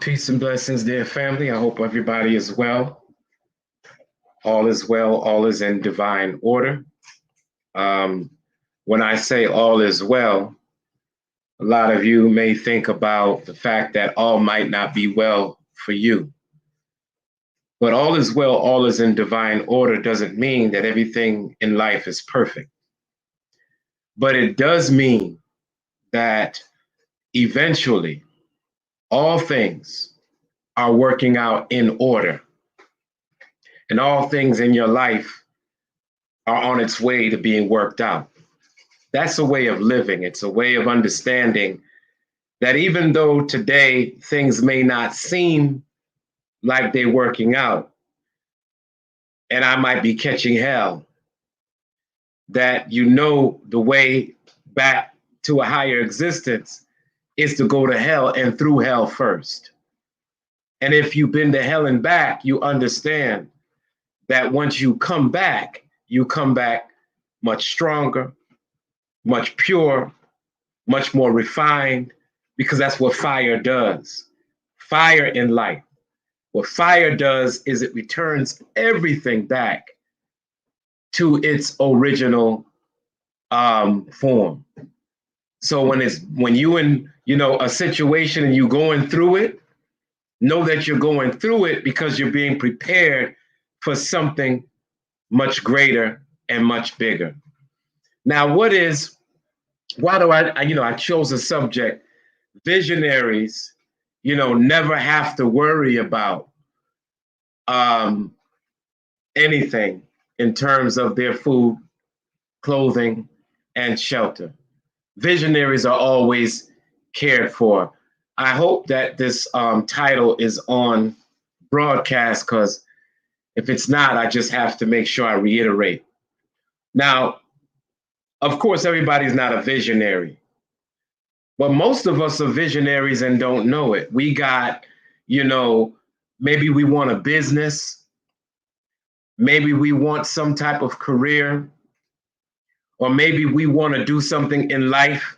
Peace and blessings, dear family. I hope everybody is well. All is well, all is in divine order. Um, when I say all is well, a lot of you may think about the fact that all might not be well for you. But all is well, all is in divine order doesn't mean that everything in life is perfect. But it does mean that eventually all things are working out in order, and all things in your life are on its way to being worked out. That's a way of living. It's a way of understanding that even though today things may not seem like they're working out, and I might be catching hell, that you know the way back to a higher existence is to go to hell and through hell first. And if you've been to hell and back, you understand that once you come back much stronger, much pure, much more refined, because that's what fire does. Fire in life. What fire does is it returns everything back to its original form. So when you in a situation and you going through it, know that you're going through it because you're being prepared for something much greater and much bigger. Now, why do I chose a subject, visionaries, never have to worry about anything in terms of their food, clothing, and shelter. Visionaries are always cared for. I hope that this title is on broadcast, because if it's not, I just have to make sure I reiterate. Now, of course, everybody's not a visionary, but most of us are visionaries and don't know it. We got, maybe we want a business, maybe we want some type of career, or maybe we want to do something in life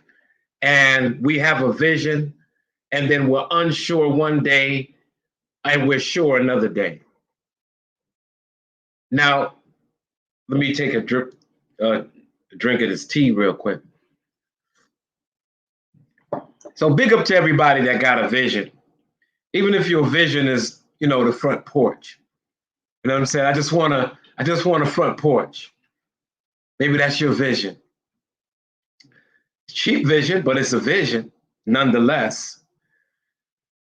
and we have a vision, and then we're unsure one day and we're sure another day. Now, let me take a drink of this tea real quick. So big up to everybody that got a vision. Even if your vision is, the front porch. You know what I'm saying? I just want a front porch. Maybe that's your vision. Cheap vision, but it's a vision nonetheless.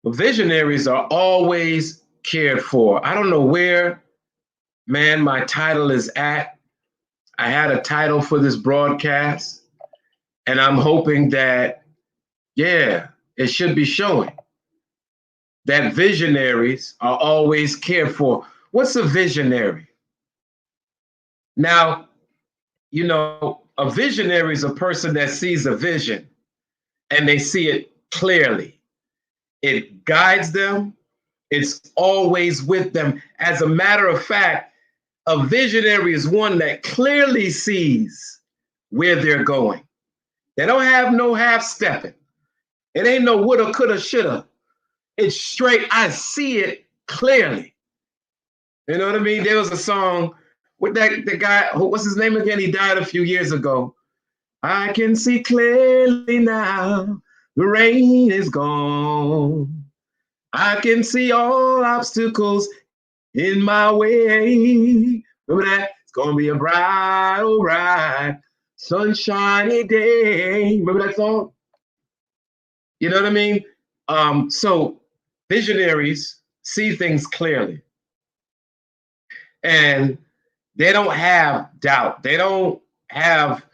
Visionaries are always cared for. I don't know where, man, my title is at. I had a title for this broadcast, and I'm hoping that, it should be showing that visionaries are always cared for. What's a visionary? Now, a visionary is a person that sees a vision and they see it clearly. It guides them. It's always with them. As a matter of fact, a visionary is one that clearly sees where they're going. They don't have no half stepping. It ain't no woulda, coulda, shoulda. It's straight. I see it clearly. You know what I mean? There was a song with the guy, what's his name again? He died a few years ago. I can see clearly now. The rain is gone. I can see all obstacles in my way. Remember that? It's gonna be a bright, oh bright, sunshiny day. Remember that song? You know what I mean? So visionaries see things clearly. And they don't have doubt. They don't have,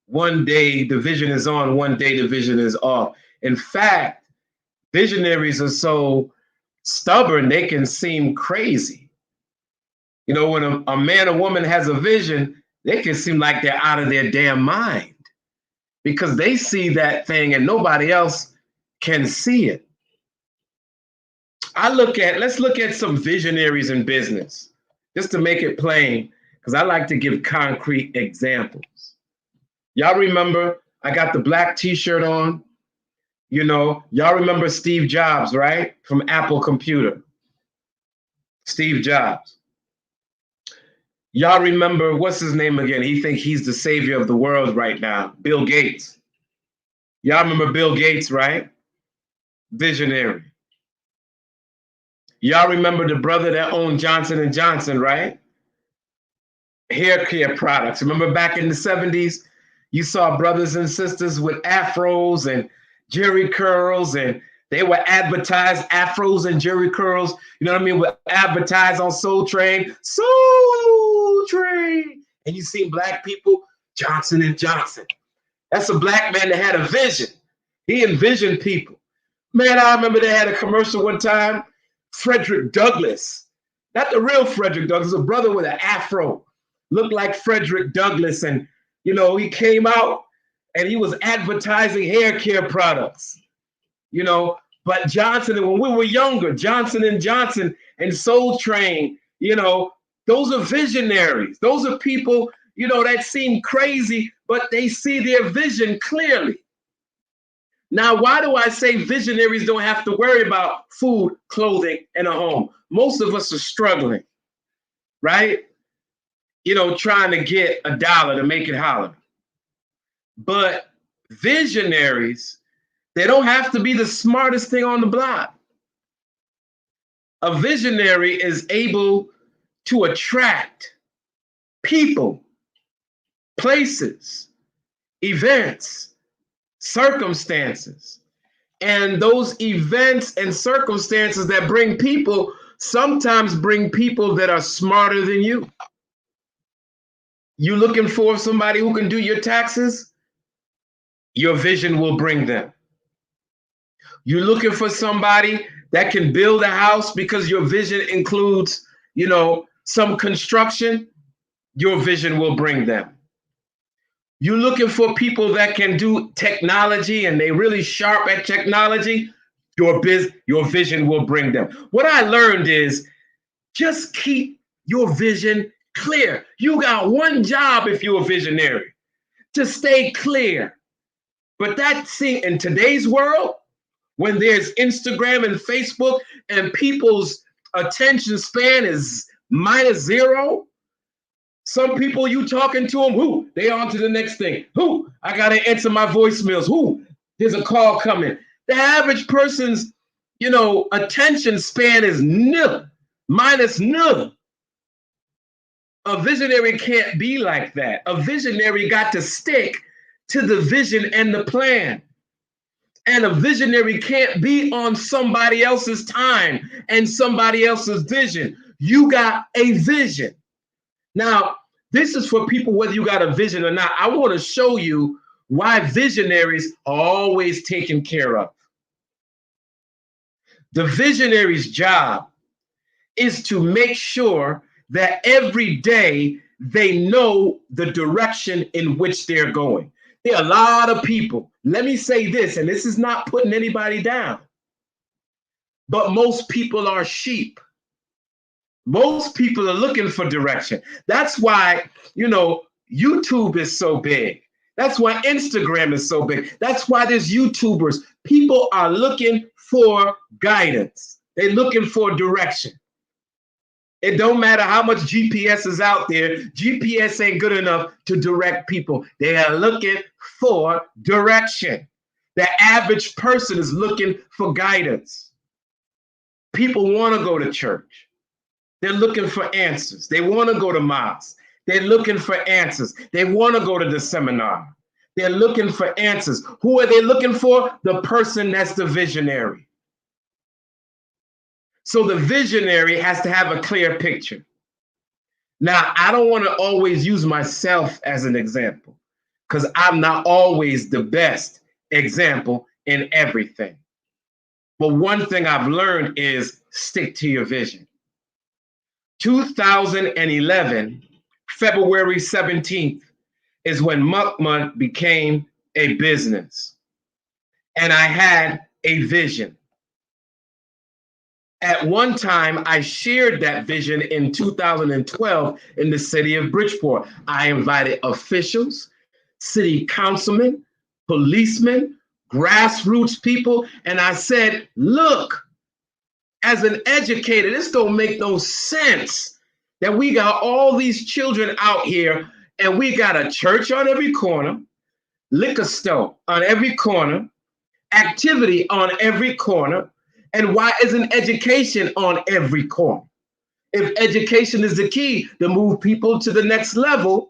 one day the vision is on, one day the vision is off. In fact, visionaries are so stubborn, they can seem crazy. When a man or woman has a vision, they can seem like they're out of their damn mind because they see that thing and nobody else can see it. Let's look at some visionaries in business, just to make it plain, because I like to give concrete examples. Y'all remember I got the black t-shirt on? You know, y'all remember Steve Jobs, right? From Apple Computer. Steve Jobs. Y'all remember, what's his name again? He think he's the savior of the world right now. Bill Gates. Y'all remember Bill Gates, right? Visionary. Y'all remember the brother that owned Johnson and Johnson, right? Hair care products. Remember back in the 70s, you saw brothers and sisters with afros and jerry curls, and they were advertised afros and jerry curls. You know what I mean? Were advertised on Soul Train. Soul Train. And you see black people, Johnson and Johnson. That's a black man that had a vision. He envisioned people. Man, I remember they had a commercial one time. Frederick Douglass, not the real Frederick Douglass, a brother with an afro, looked like Frederick Douglass. And, you know, he came out and he was advertising hair care products, you know. But Johnson, when we were younger, Johnson and Johnson and Soul Train, you know, those are visionaries. Those are people, you know, that seem crazy, but they see their vision clearly. Now, why do I say visionaries don't have to worry about food, clothing, and a home? Most of us are struggling, right? You know, trying to get $1 to make it holler. But visionaries, they don't have to be the smartest thing on the block. A visionary is able to attract people, places, events, circumstances. And those events and circumstances that bring people sometimes bring people that are smarter than you. You looking for somebody who can do your taxes? Your vision will bring them. You're looking for somebody that can build a house because your vision includes, you know, some construction? Your vision will bring them. You're looking for people that can do technology and they really sharp at technology? Your vision will bring them. What I learned is just keep your vision clear. You got one job if you're a visionary, to stay clear. But that's in today's world, when there's Instagram and Facebook and people's attention span is -0, some people you talking to them, who they on to the next thing. Who I gotta answer my voicemails. Who there's a call coming. The average person's, you know, attention span is nil, -0. A visionary can't be like that. A visionary got to stick to the vision and the plan. And a visionary can't be on somebody else's time and somebody else's vision. You got a vision. Now, this is for people whether you got a vision or not. I want to show you why visionaries are always taken care of. The visionary's job is to make sure that every day they know the direction in which they're going. There are a lot of people. Let me say this, and this is not putting anybody down, but most people are sheep. Most people are looking for direction. That's why, you know, YouTube is so big. That's why Instagram is so big. That's why there's YouTubers. People are looking for guidance. They're looking for direction. It don't matter how much GPS is out there. GPS ain't good enough to direct people. They are looking for direction. The average person is looking for guidance. People want to go to church. They're looking for answers. They want to go to mosque. They're looking for answers. They want to go to the seminar. They're looking for answers. Who are they looking for? The person that's the visionary. So the visionary has to have a clear picture. Now, I don't want to always use myself as an example because I'm not always the best example in everything. But one thing I've learned is stick to your vision. 2011, February 17th, is when Mukman became a business. And I had a vision. At one time, I shared that vision in 2012 in the city of Bridgeport. I invited officials, city councilmen, policemen, grassroots people. And I said, look, as an educator, this don't make no sense that we got all these children out here and we got a church on every corner, liquor store on every corner, activity on every corner. And why isn't education on every corner? If education is the key to move people to the next level,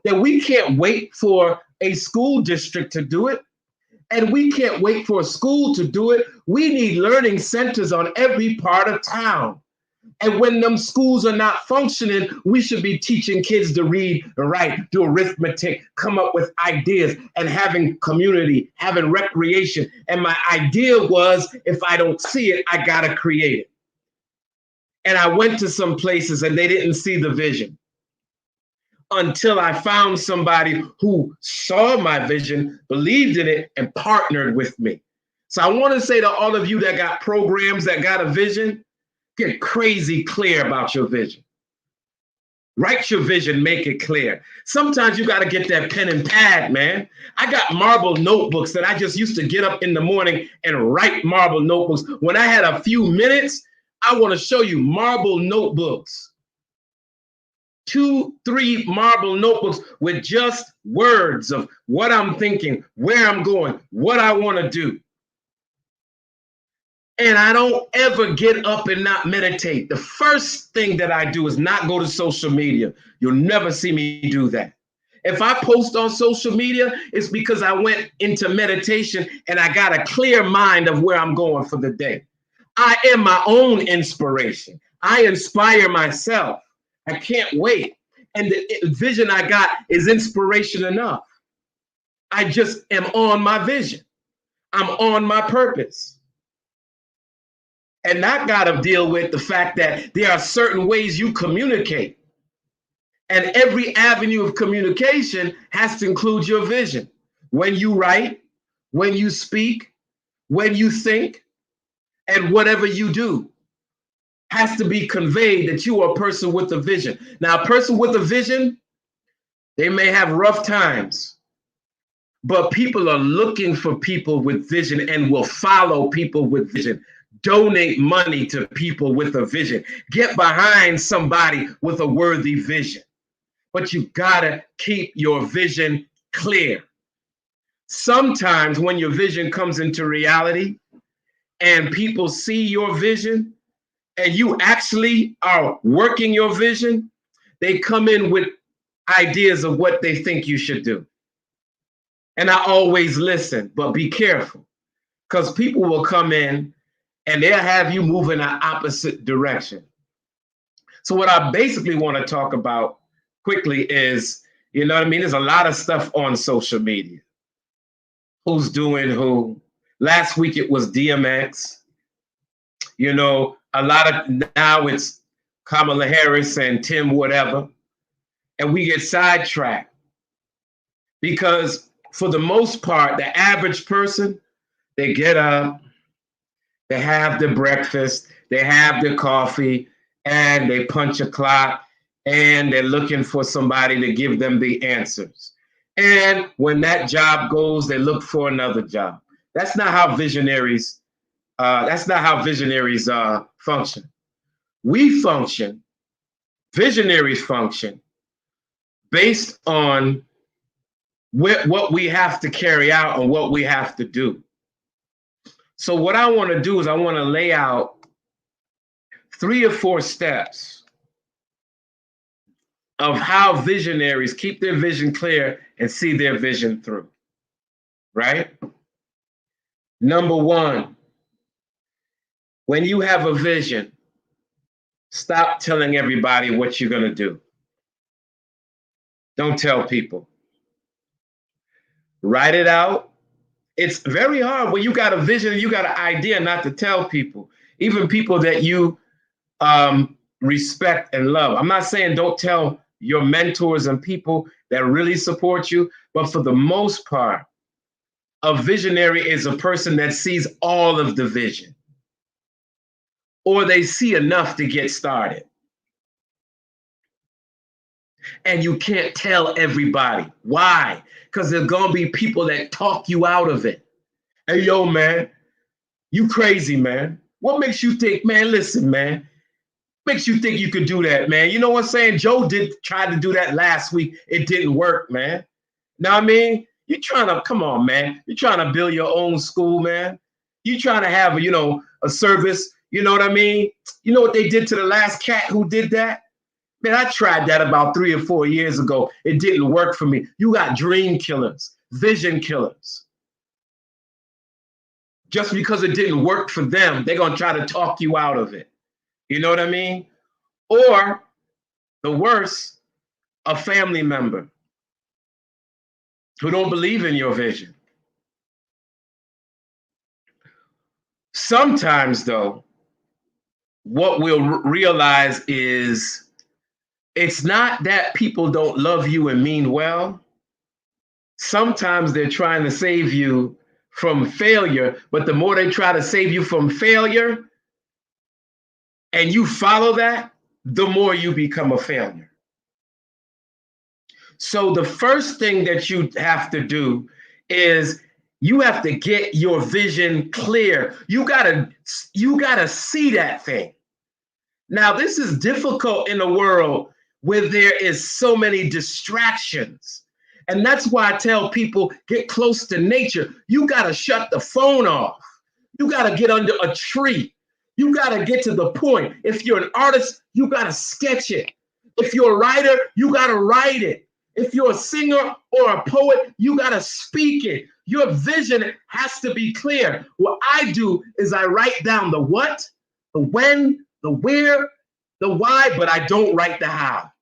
then we can't wait for a school district to do it. And we can't wait for a school to do it. We need learning centers on every part of town. And when them schools are not functioning, we should be teaching kids to read, write, do arithmetic, come up with ideas, and having community, having recreation. And my idea was, if I don't see it, I gotta create it. And I went to some places and they didn't see the vision until I found somebody who saw my vision, believed in it, and partnered with me. So I want to say to all of you that got programs, that got a vision, get crazy clear about your vision. Write your vision, make it clear. Sometimes you got to get that pen and pad, man. I got marble notebooks that I just used to get up in the morning and write marble notebooks. When I had a few minutes, I want to show you marble notebooks. 2, 3 marble notebooks with just words of what I'm thinking, where I'm going, what I want to do. And I don't ever get up and not meditate. The first thing that I do is not go to social media. You'll never see me do that. If I post on social media, it's because I went into meditation and I got a clear mind of where I'm going for the day. I am my own inspiration. I inspire myself. I can't wait. And the vision I got is inspiration enough. I just am on my vision. I'm on my purpose. And that got to deal with the fact that there are certain ways you communicate. And every avenue of communication has to include your vision. When you write, when you speak, when you think, and whatever you do has to be conveyed that you are a person with a vision. Now, a person with a vision, they may have rough times, but people are looking for people with vision and will follow people with vision. Donate money to people with a vision. Get behind somebody with a worthy vision. But you gotta keep your vision clear. Sometimes when your vision comes into reality and people see your vision and you actually are working your vision, they come in with ideas of what they think you should do. And I always listen, but be careful, because people will come in and they'll have you move in an opposite direction. So what I basically want to talk about quickly is, you know what I mean? There's a lot of stuff on social media. Who's doing who? Last week it was DMX. You know, a lot of now it's Kamala Harris and Tim whatever. And we get sidetracked because for the most part, the average person, they get up, they have their breakfast, they have their coffee, and they punch a clock, and they're looking for somebody to give them the answers. And when that job goes, they look for another job. That's not how visionaries. Function. We function. Visionaries function based on what we have to carry out and what we have to do. So what I want to do is I want to lay out 3 or 4 steps of how visionaries keep their vision clear and see their vision through, right? Number 1, when you have a vision, stop telling everybody what you're going to do. Don't tell people. Write it out. It's very hard when you got a vision and you got an idea not to tell people, even people that you respect and love. I'm not saying don't tell your mentors and people that really support you, but for the most part, a visionary is a person that sees all of the vision, or they see enough to get started. And you can't tell everybody. Why? Because there's going to be people that talk you out of it. Hey, yo, man, you crazy, man. What makes you think, man, listen, man, makes you think you could do that, man? You know what I'm saying? Joe did try to do that last week. It didn't work, man. Know what I mean? You trying to, come on, man. You're trying to build your own school, man. You trying to have, a service. You know what I mean? You know what they did to the last cat who did that? Man, I tried that about 3 or 4 years ago. It didn't work for me. You got dream killers, vision killers. Just because it didn't work for them, they're going to try to talk you out of it. You know what I mean? Or the worst, a family member who don't believe in your vision. Sometimes, though, what we'll realize is it's not that people don't love you and mean well. Sometimes they're trying to save you from failure, but the more they try to save you from failure and you follow that, the more you become a failure. So the first thing that you have to do is you have to get your vision clear. You gotta see that thing. Now, this is difficult in a world where there is so many distractions. And that's why I tell people, get close to nature. You gotta shut the phone off. You gotta get under a tree. You gotta get to the point. If you're an artist, you gotta sketch it. If you're a writer, you gotta write it. If you're a singer or a poet, you gotta speak it. Your vision has to be clear. What I do is I write down the what, the when, the where, the why, but I don't write the how.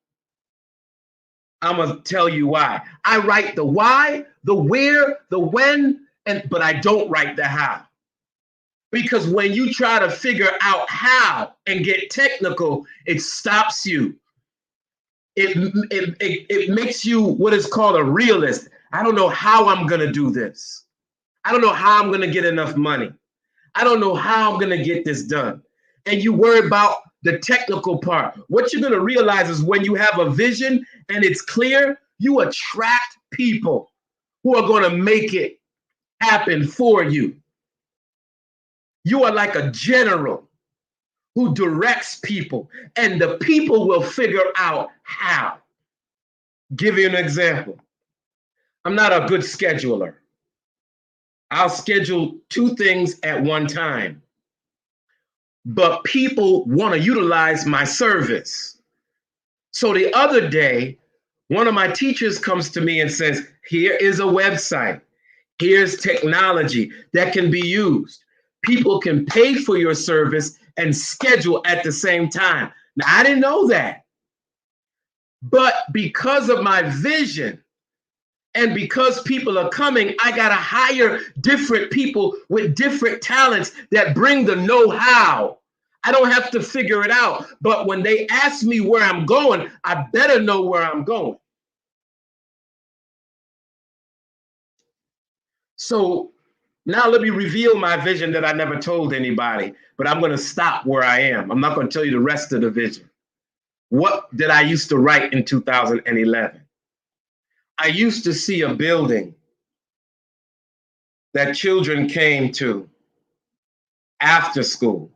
I'm gonna tell you why. I write the why, the where, the when, but I don't write the how. Because when you try to figure out how and get technical, it stops you. It makes you what is called a realist. I don't know how I'm gonna do this. I don't know how I'm gonna get enough money. I don't know how I'm gonna get this done. And you worry about the technical part. What you're gonna realize is when you have a vision and it's clear, you attract people who are gonna make it happen for you. You are like a general who directs people, and the people will figure out how. Give you an example. I'm not a good scheduler. I'll schedule 2 things at one time. But people want to utilize my service. So the other day, one of my teachers comes to me and says, here is a website. Here's technology that can be used. People can pay for your service and schedule at the same time. Now, I didn't know that. But because of my vision and because people are coming, I got to hire different people with different talents that bring the know-how. I don't have to figure it out. But when they ask me where I'm going, I better know where I'm going. So now let me reveal my vision that I never told anybody, but I'm going to stop where I am. I'm not going to tell you the rest of the vision. What did I used to write in 2011? I used to see a building that children came to after school,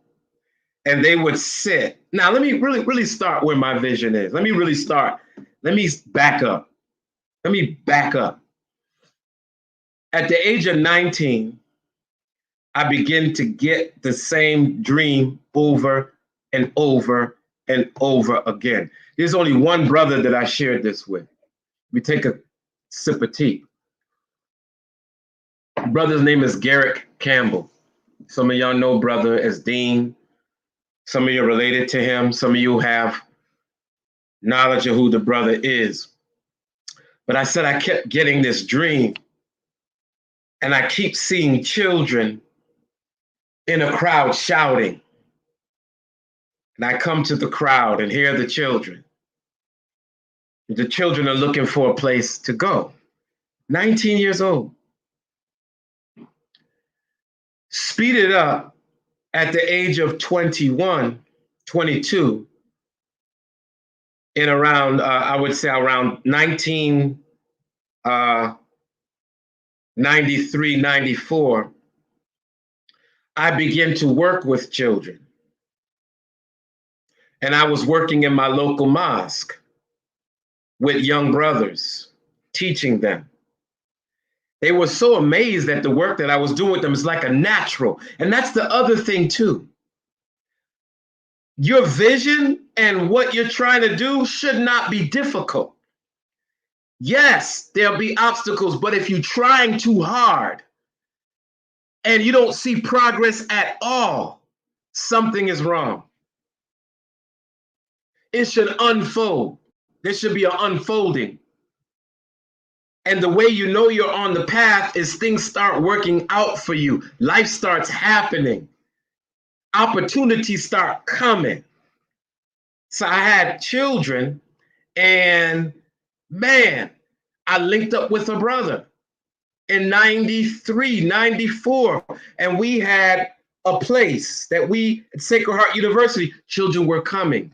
and they would sit. Now, let me really start where my vision is. Let me really start. Let me back up. Let me back up. At the age of 19, I began to get the same dream over and over and over again. There's only one brother that I shared this with. We take a sip of tea. Brother's name is Garrick Campbell. Some of y'all know brother as Dean. Some of you are related to him. Some of you have knowledge of who the brother is. But I said I kept getting this dream, and I keep seeing children in a crowd shouting. And I come to the crowd and hear the children. The children are looking for a place to go. 19 years old. Speed it up at the age of 21, 22, in around, I would say around 1993, 94, I began to work with children. And I was working in my local mosque with young brothers, teaching them. They were so amazed at the work that I was doing with them. It's like a natural. And that's the other thing too. Your vision and what you're trying to do should not be difficult. Yes, there'll be obstacles, but if you're trying too hard and you don't see progress at all, something is wrong. It should unfold. There should be an unfolding. And the way you know you're on the path is things start working out for you. Life starts happening. Opportunities start coming. So I had children, and man, I linked up with a brother in 93, 94, and we had a place that we, at Sacred Heart University, children were coming.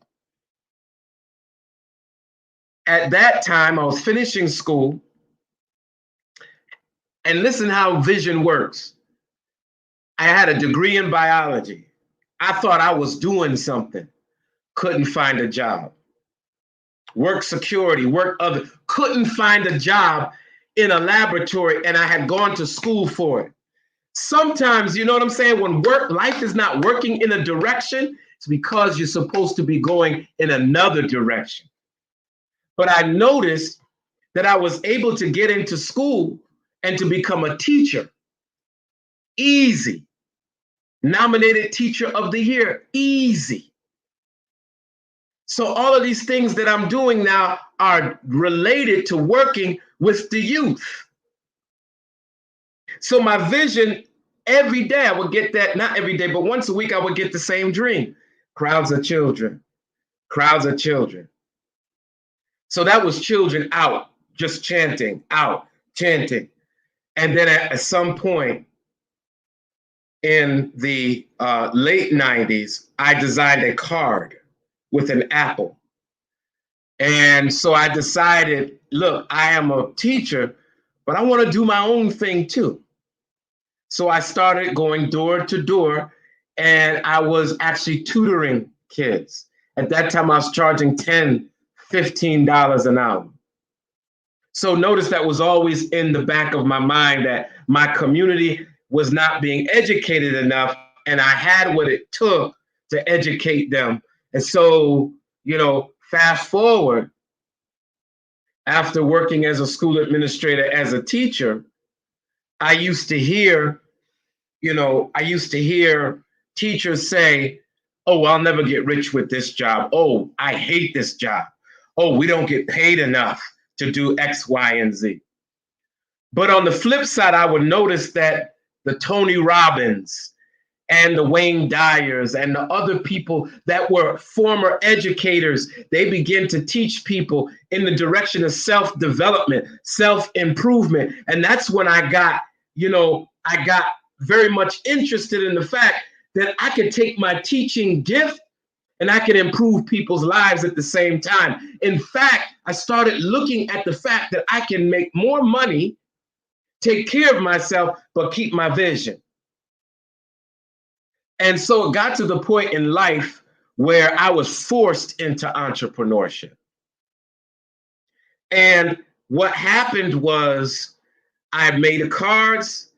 At that time, I was finishing school, and listen how vision works. I had a degree in biology. I thought I was doing something. Couldn't find a job. Work security, couldn't find a job in a laboratory, and I had gone to school for it. Sometimes, you know what I'm saying? When life is not working in a direction, it's because you're supposed to be going in another direction. But I noticed that I was able to get into school and to become a teacher. Easy. Nominated Teacher of the Year. Easy. So all of these things that I'm doing now are related to working with the youth. So my vision, every day I would get that, not every day, but once a week I would get the same dream. Crowds of children, crowds of children. So that was children out, just chanting, out, chanting. And then at some point in the late 90s, I designed a card with an apple. And so I decided, look, I am a teacher, but I want to do my own thing too. So I started going door to door, and I was actually tutoring kids. At that time, I was charging $10, $15 an hour. So notice that was always in the back of my mind, that my community was not being educated enough, and I had what it took to educate them. And so, you know, fast forward, after working as a school administrator, as a teacher, I used to hear teachers say, oh, I'll never get rich with this job. Oh, I hate this job. Oh, we don't get paid enough to do X, Y, and Z. But on the flip side, I would notice that the Tony Robbins and the Wayne Dyers and the other people that were former educators, they begin to teach people in the direction of self-development, self-improvement. And that's when I got very much interested in the fact that I could take my teaching gift and I could improve people's lives at the same time. In fact, I started looking at the fact that I can make more money, take care of myself, but keep my vision. And so it got to the point in life where I was forced into entrepreneurship. And what happened was I made the cards,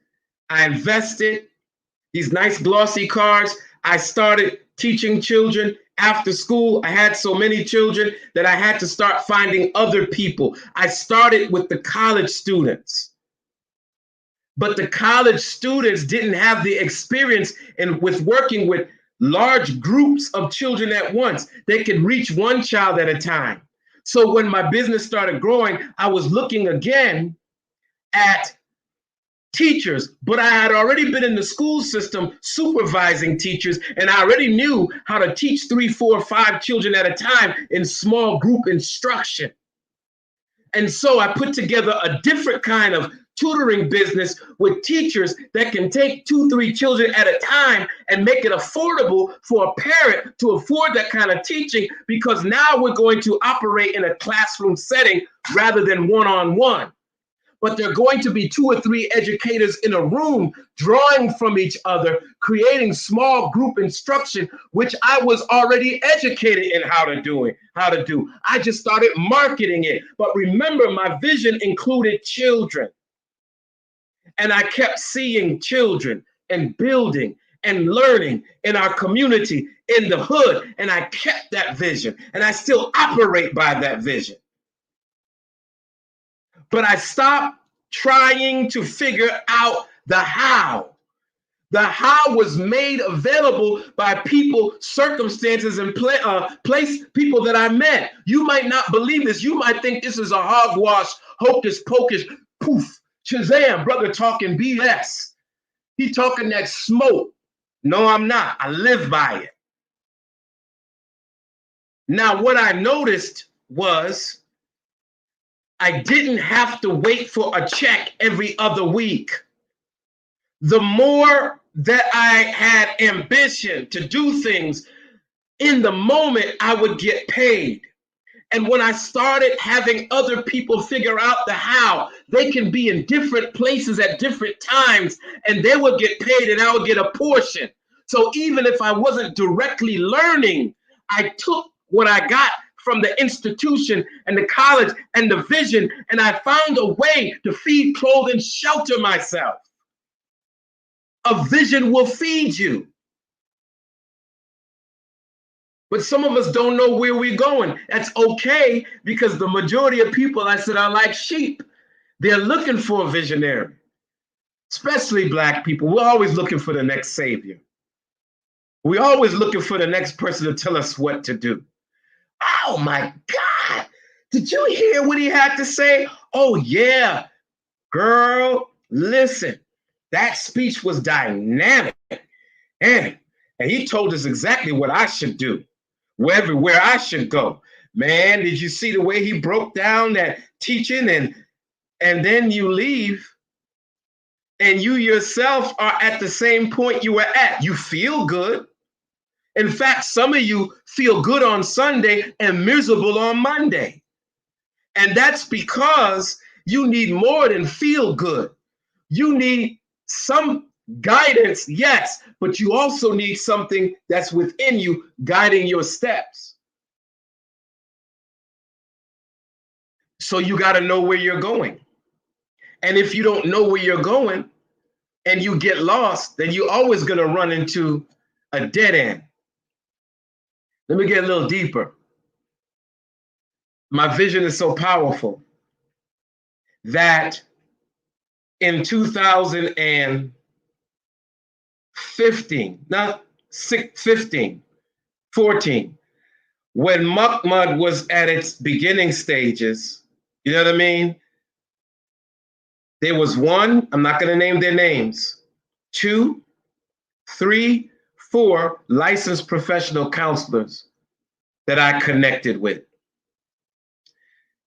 I invested these nice glossy cards. I started teaching children after school. I had so many children that I had to start finding other people. I started with the college students. But the college students didn't have the experience with working with large groups of children at once. They could reach one child at a time. So when my business started growing, I was looking again at teachers, but I had already been in the school system supervising teachers, and I already knew how to teach 3, 4, 5 children at a time in small group instruction. And so I put together a different kind of tutoring business with teachers that can take 2, 3 children at a time and make it affordable for a parent to afford that kind of teaching, because now we're going to operate in a classroom setting rather than one-on-one. but there are going to be 2 or 3 educators in a room drawing from each other, creating small group instruction, which I was already educated in how to do. I just started marketing it. But remember, my vision included children. And I kept seeing children and building and learning in our community, in the hood. And I kept that vision. And I still operate by that vision. But I stopped trying to figure out the how. The how was made available by people, circumstances, and place people that I met. You might not believe this. You might think this is a hogwash, hocus pocus, poof, Shazam, brother talking BS. He talking that smoke. No, I'm not. I live by it. Now, what I noticed was I didn't have to wait for a check every other week. The more that I had ambition to do things, in the moment I would get paid. And when I started having other people figure out the how, they can be in different places at different times, and they would get paid and I would get a portion. So even if I wasn't directly learning, I took what I got from the institution and the college and the vision, and I found a way to feed, clothe, and shelter myself. A vision will feed you. But some of us don't know where we're going. That's okay, because the majority of people, I said, are like sheep. They're looking for a visionary, especially Black people. We're always looking for the next savior. We're always looking for the next person to tell us what to do. Oh my God. Did you hear what he had to say? Oh yeah, girl, listen, that speech was dynamic. And he told us exactly what I should do, where I should go. Man, did you see the way he broke down that teaching? And then you leave and you yourself are at the same point you were at. You feel good. In fact, some of you feel good on Sunday and miserable on Monday. And that's because you need more than feel good. You need some guidance, yes, but you also need something that's within you guiding your steps. So you got to know where you're going. And if you don't know where you're going and you get lost, then you're always going to run into a dead end. Let me get a little deeper. My vision is so powerful that in 2015, not 15, 14, when Muhammad was at its beginning stages, you know what I mean? There was 1, I'm not going to name their names, 2, 3, 4 licensed professional counselors that I connected with.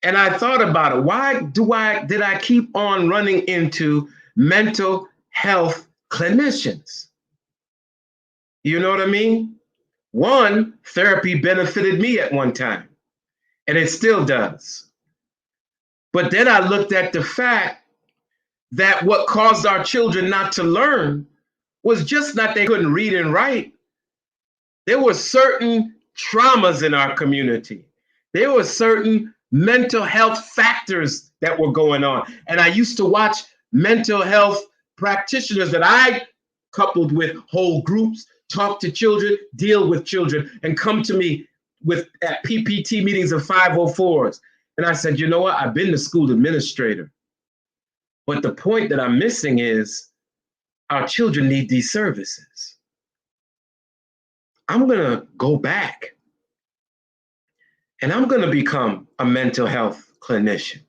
And I thought about it. Why did I keep on running into mental health clinicians? You know what I mean? 1, therapy benefited me at one time, and it still does. But then I looked at the fact that what caused our children not to learn was just not they couldn't read and write. There were certain traumas in our community. There were certain mental health factors that were going on. And I used to watch mental health practitioners that I coupled with whole groups, talk to children, deal with children, and come to me at PPT meetings of 504s. And I said, you know what? I've been the school administrator. But the point that I'm missing is our children need these services. I'm going to go back and I'm going to become a mental health clinician.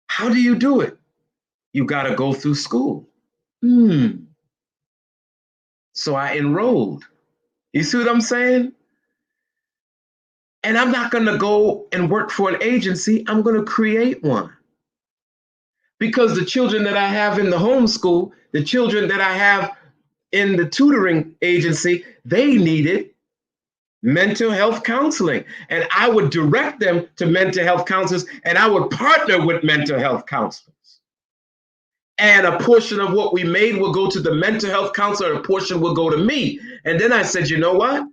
How do you do it? You got to go through school. So I enrolled. You see what I'm saying? And I'm not going to go and work for an agency. I'm going to create one. Because the children that I have in the homeschool, the children that I have in the tutoring agency, they needed mental health counseling. And I would direct them to mental health counselors, and I would partner with mental health counselors. And a portion of what we made will go to the mental health counselor, and a portion will go to me. And then I said, you know what?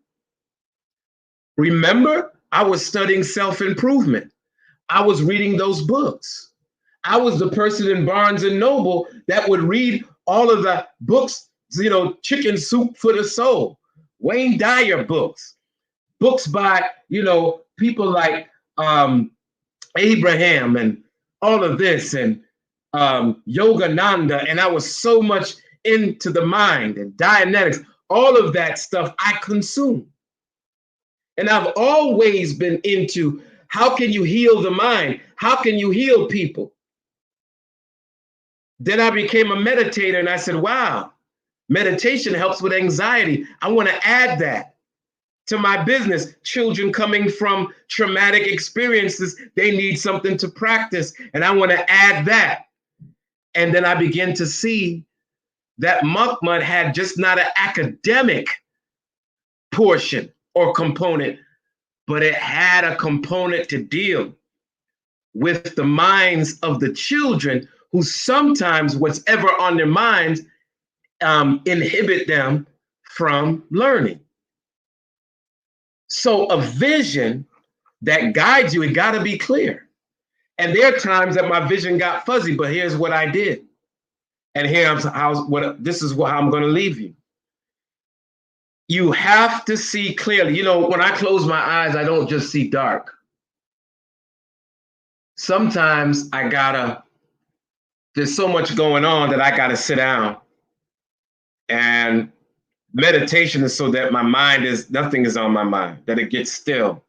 Remember, I was studying self-improvement. I was reading those books. I was the person in Barnes and Noble that would read all of the books, Chicken Soup for the Soul, Wayne Dyer books by, people like Abraham and all of this, and Yogananda. And I was so much into the mind and Dianetics, all of that stuff I consumed. And I've always been into how can you heal the mind? How can you heal people? Then I became a meditator and I said, wow, meditation helps with anxiety. I want to add that to my business. Children coming from traumatic experiences, they need something to practice. And I want to add that. And then I began to see that Muhammad had just not an academic portion or component, but it had a component to deal with the minds of the children, who sometimes whatever on their minds inhibit them from learning. So a vision that guides you, it got to be clear. And there are times that my vision got fuzzy, but here's what I did. And this is how I'm going to leave you. You have to see clearly. When I close my eyes, I don't just see dark. Sometimes there's so much going on that I gotta sit down. And meditation is so that my mind nothing is on my mind, that it gets still.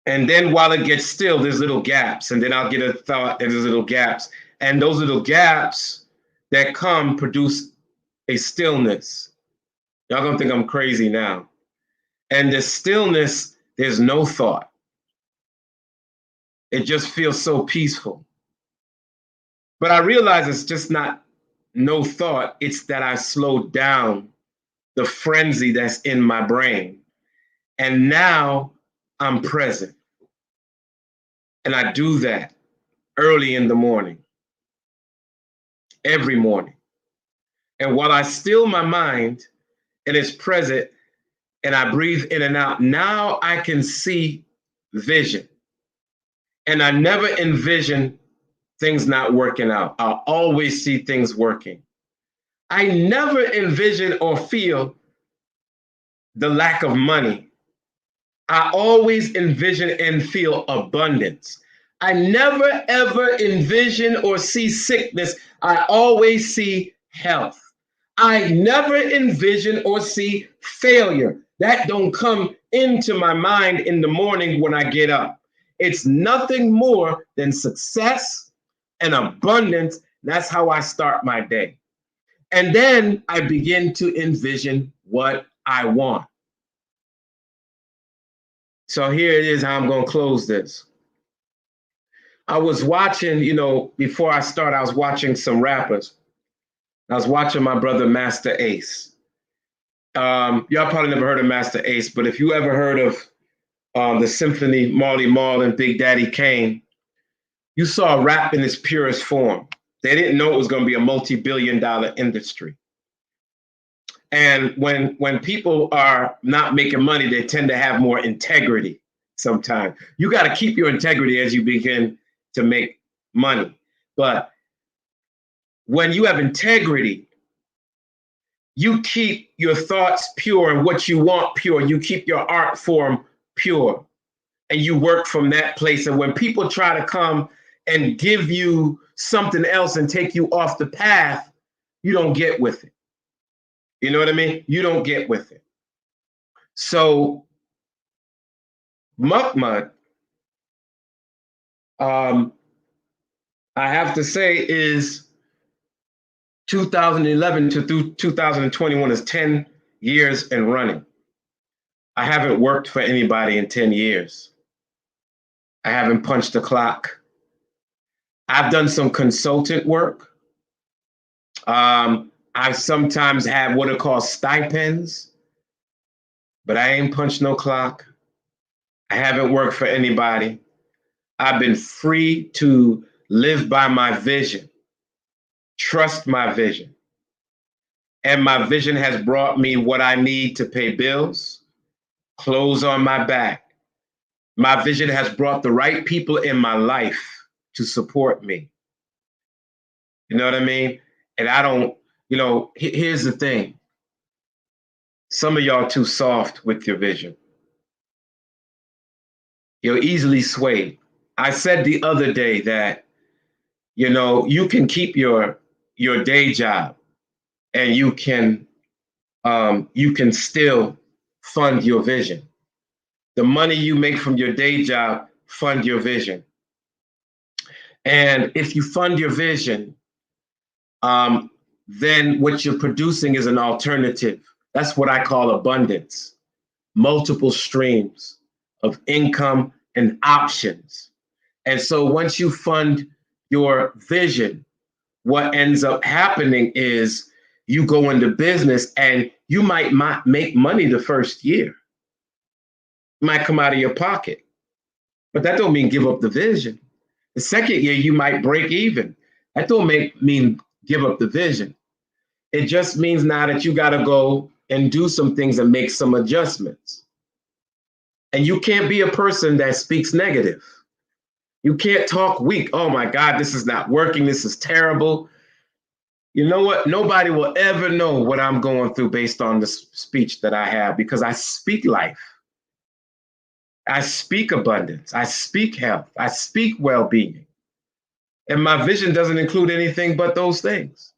And then while it gets still, there's little gaps. And then I'll get a thought, and there's little gaps. And those little gaps that come produce a stillness. Y'all gonna think I'm crazy now. And the stillness, there's no thought. It just feels so peaceful. But I realize it's just not no thought. It's that I slowed down the frenzy that's in my brain. And now I'm present. And I do that early in the morning, every morning. And while I still my mind and it's present and I breathe in and out, now I can see vision. And I never envision things not working out. I always see things working. I never envision or feel the lack of money. I always envision and feel abundance. I never ever envision or see sickness. I always see health. I never envision or see failure. That don't come into my mind in the morning when I get up. It's nothing more than success and abundance. That's how I start my day. And then I begin to envision what I want. So here it is how I'm going to close this. I was watching, before I start, I was watching some rappers. I was watching my brother Master Ace. Y'all probably never heard of Master Ace, but if you ever heard of the Symphony, Marley Marl and Big Daddy Kane, you saw rap in its purest form. They didn't know it was going to be a multi-billion-dollar industry. And when people are not making money, they tend to have more integrity sometimes. You got to keep your integrity as you begin to make money. But when you have integrity, you keep your thoughts pure and what you want pure. You keep your art form pure. And you work from that place. And when people try to come and give you something else and take you off the path, you don't get with it. You know what I mean? You don't get with it. So Muhammad, I have to say, is 2011 to through 2021 is 10 years and running. I haven't worked for anybody in 10 years. I haven't punched the clock. I've done some consultant work. I sometimes have what are called stipends, but I ain't punched no clock. I haven't worked for anybody. I've been free to live by my vision, trust my vision. And my vision has brought me what I need to pay bills, clothes on my back. My vision has brought the right people in my life to support me. You know what I mean? And I don't, here's the thing. Some of y'all too soft with your vision. You're easily swayed. I said the other day that, you can keep your day job and you can still fund your vision. The money you make from your day job, fund your vision. And if you fund your vision, then what you're producing is an alternative. That's what I call abundance, multiple streams of income and options. And so once you fund your vision, what ends up happening is you go into business and you might not make money the first year. It might come out of your pocket, but that don't mean give up the vision. The second year you might break even. That don't mean give up the vision. It just means now that you got to go and do some things and make some adjustments. And you can't be a person that speaks negative. You can't talk weak. Oh my God, this is not working. This is terrible. You know what? Nobody will ever know what I'm going through based on the speech that I have, because I speak life. I speak abundance. I speak health. I speak well-being. And my vision doesn't include anything but those things.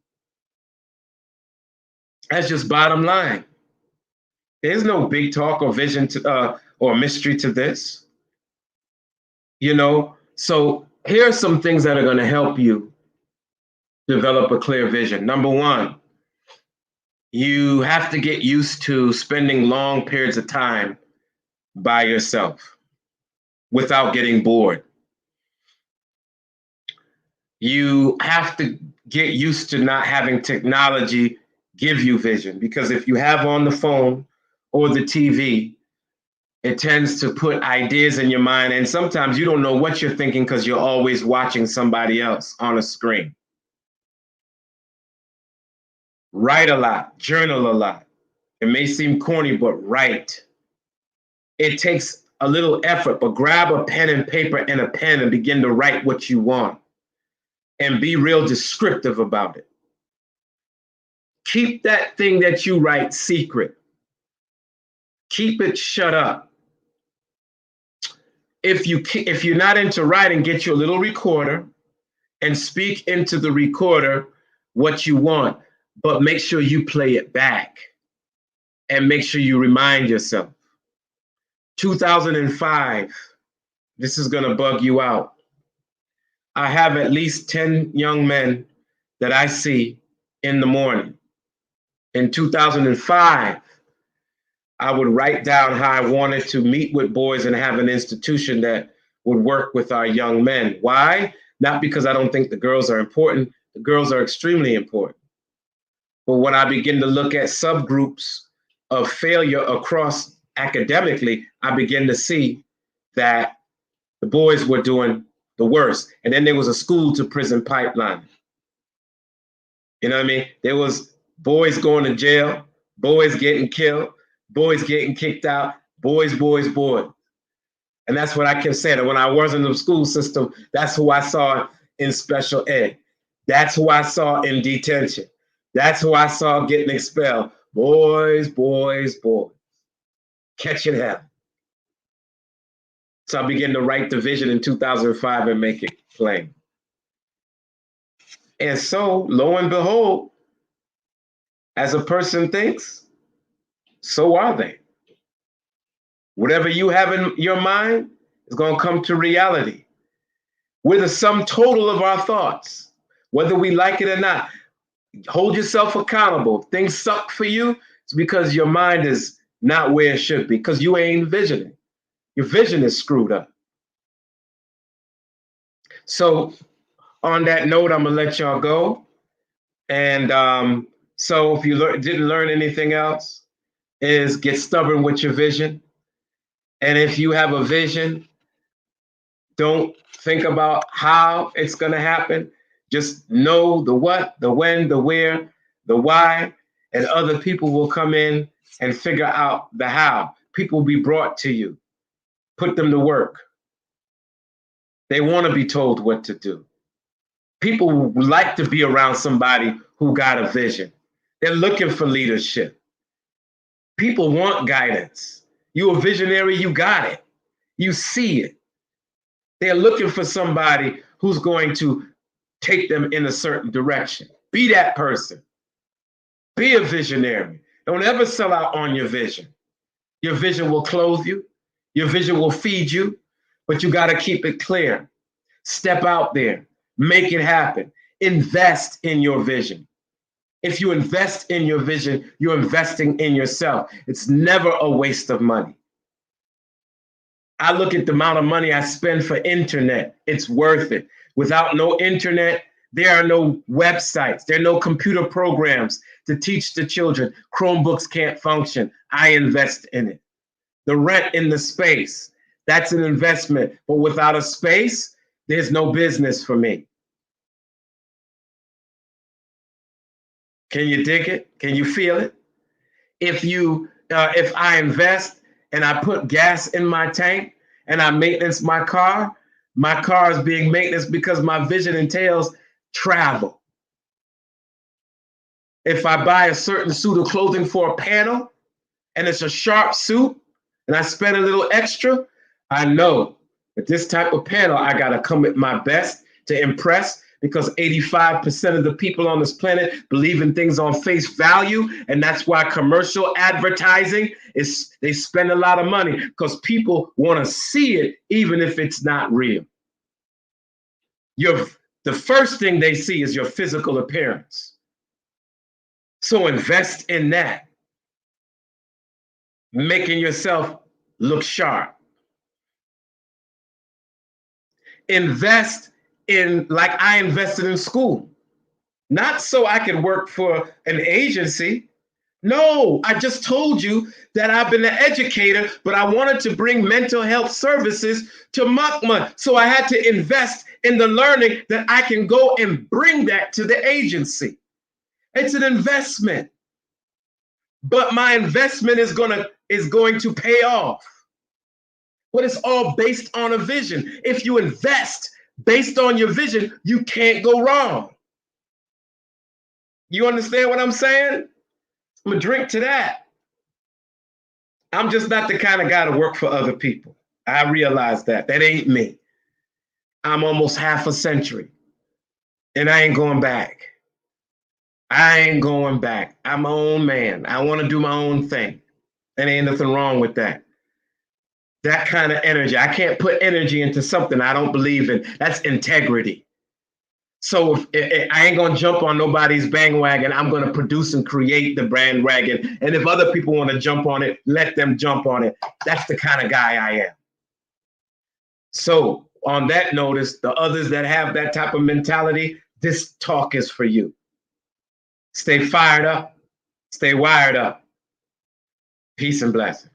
That's just bottom line. There's no big talk or vision or mystery to this. So here are some things that are going to help you develop a clear vision. Number one, you have to get used to spending long periods of time by yourself without getting bored. You have to get used to not having technology give you vision, because if you have on the phone or the TV, it tends to put ideas in your mind. And sometimes you don't know what you're thinking because you're always watching somebody else on a screen. Write a lot, journal a lot. It may seem corny, but write. It takes a little effort, but grab a pen and paper and a pen and begin to write what you want. And be real descriptive about it. Keep that thing that you write secret. Keep it shut up. If you're not into writing, get you a little recorder and speak into the recorder what you want, but make sure you play it back and make sure you remind yourself. 2005, this is going to bug you out. I have at least 10 young men that I see in the morning. In 2005, I would write down how I wanted to meet with boys and have an institution that would work with our young men. Why? Not because I don't think the girls are important. The girls are extremely important. But when I begin to look at subgroups of failure across academically, I begin to see that the boys were doing the worst. And then there was a school to prison pipeline. You know what I mean? There was boys going to jail, boys getting killed, boys getting kicked out, boys. And that's what I kept saying. And when I was in the school system, that's who I saw in special ed. That's who I saw in detention. That's who I saw getting expelled. Boys. Catching hell. So I began to write the vision in 2005 and make it plain. And so, lo and behold, as a person thinks, so are they. Whatever you have in your mind is going to come to reality. We're the sum total of our thoughts, whether we like it or not. Hold yourself accountable. If things suck for you, it's because your mind is not where it should be, because you ain't visioning. Your vision is screwed up. So on that note, I'm going to let y'all go. And so if you didn't learn anything else, is get stubborn with your vision. And if you have a vision, Don't think about how it's going to happen. Just know the what, the when, the where, the why, and other people will come in and figure out the how. People will be brought to you. Put them to work. They want to be told what to do. People would like to be around somebody who got a vision. They're looking for leadership. People want guidance. You a visionary, you got it. You see it. They're looking for somebody who's going to take them in a certain direction. Be that person. Be a visionary. Don't ever sell out on your vision. Your vision will clothe you. Your vision will feed you, but you got to keep it clear. Step out there. Make it happen. Invest in your vision. If you invest in your vision, you're investing in yourself. It's never a waste of money. I look at the amount of money I spend for internet. It's worth it. Without no internet, there are no websites. There are no computer programs to teach the children. Chromebooks can't function. I invest in it. The rent in the space, that's an investment. But without a space, there's no business for me. Can you dig it? Can you feel it? If I invest and I put gas in my tank and I maintenance my car is being maintenance because my vision entails travel. If I buy a certain suit of clothing for a panel and it's a sharp suit and I spend a little extra, I know that this type of panel, I got to come at my best to impress, because 85% of the people on this planet believe in things on face value. And that's why commercial advertising they spend a lot of money, because people want to see it, even if it's not real. The first thing they see is your physical appearance. So invest in that, making yourself look sharp. Invest in, like I invested in school, not so I could work for an agency. No, I just told you that I've been an educator, but I wanted to bring mental health services to Mukmud. So I had to invest in the learning that I can go and bring that to the agency. It's an investment, but my investment is going to pay off. But it's all based on a vision. If you invest based on your vision, you can't go wrong. You understand what I'm saying? I'm gonna drink to that. I'm just not the kind of guy to work for other people. I realize that. That ain't me. I'm almost half a century, and I ain't going back. I ain't going back. I'm my own man. I want to do my own thing. And ain't nothing wrong with that. That kind of energy. I can't put energy into something I don't believe in. That's integrity. So if I ain't gonna jump on nobody's bandwagon, I'm gonna produce and create the bandwagon. And if other people want to jump on it, let them jump on it. That's the kind of guy I am. So on that notice, the others that have that type of mentality, this talk is for you. Stay fired up, stay wired up. Peace and blessings.